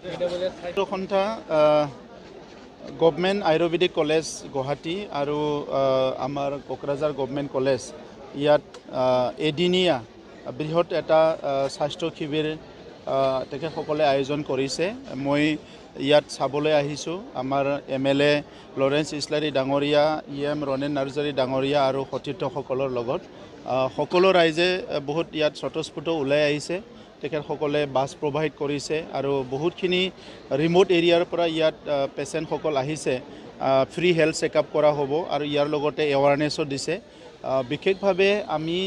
সন্থা government Ayurvedic college Guwahati আৰু আমাৰ কোকৰাঝাৰ গভৰ্ণমেণ্ট কলেজ ইয়াত এদিনীয়া বৃহৎ এটা স্বাস্থ্য শিবিৰ তেখেতসকলে আয়োজন কৰিছে। মই ইয়াত চাবলৈ আহিছোঁ। আমাৰ MLA লৰেন্স ইছলাৰী ডাঙৰীয়া, EM ৰণেন নাৰ্জাৰী ডাঙৰীয়া আৰু সতীৰ্থসকলৰ লগত সকলো ৰাইজে বহুত ইয়াত স্বতঃস্ফূৰ্ত ওলাই আহিছে। তেখেতসকলে বাছ প্ৰভাইড কৰিছে আৰু বহুতখিনি ৰিমোট এৰিয়াৰ পৰা ইয়াত পেচেণ্টসকল আহিছে। ফ্ৰী হেল্থ চেকআপ কৰা হ'ব আৰু ইয়াৰ লগতে এৱাৰনেছো দিছে। বিশেষভাৱে আমি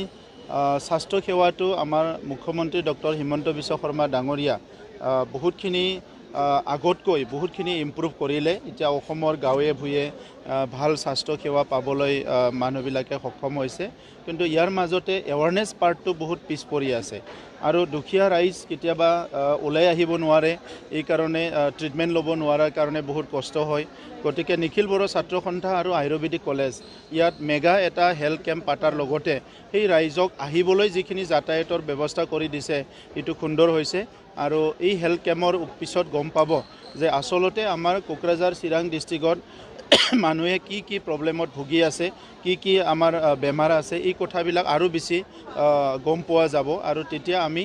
স্বাস্থ্য সেৱাটো আমাৰ মুখ্যমন্ত্ৰী ডক্টৰ হিমন্ত বিশ্ব শৰ্মা ডাঙৰীয়া বহুতখিনি আগতকৈ বহুতখিনি ইম্প্ৰুভ কৰিলে। এতিয়া অসমৰ গাঁৱে ভূঞে ভাল স্বাস্থ্য সেৱা পাবলৈ মানুহবিলাকে সক্ষম হৈছে, কিন্তু ইয়াৰ মাজতে এৱাৰনেছ পাৰ্টটো বহুত পিছ পৰি আছে আৰু দুখীয়া ৰাইজ কেতিয়াবা ওলাই আহিব নোৱাৰে, এই কাৰণে ট্ৰিটমেণ্ট ল'ব নোৱাৰাৰ কাৰণে বহুত কষ্ট হয়। গতিকে নিখিল বড়ো ছাত্ৰ সন্থা আৰু আয়ুৰ্বেদিক কলেজ ইয়াত মেগা এটা হেল্থ কেম্প পাতাৰ লগতে সেই ৰাইজক আহিবলৈ যিখিনি যাতায়াতৰ ব্যৱস্থা কৰি দিছে এইটো সুন্দৰ হৈছে। আৰু এই হেল্থ কেম্পৰ পিছত গম পাব যে আচলতে আমাৰ কোকৰাঝাৰ চিৰাং ডিষ্ট্ৰিক্টত মানুহে কি প্ৰব্লেমত ভুগি আছে, কি আমাৰ বেমাৰ আছে, এই কথাবিলাক আৰু বেছি গম পোৱা যাব আৰু তেতিয়া আমি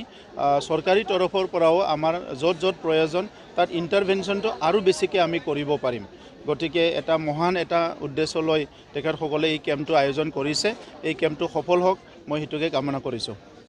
চৰকাৰী তৰফৰ পৰাও আমাৰ য'ত প্ৰয়োজন তাত ইণ্টাৰভেনশ্যনটো আৰু বেছিকৈ আমি কৰিব পাৰিম। গতিকে এটা মহান এটা উদ্দেশ্য লৈ তেখেতসকলে এই কেম্পটো আয়োজন কৰিছে। এই কেম্পটো সফল হওক, মই সেইটোকে কামনা কৰিছোঁ।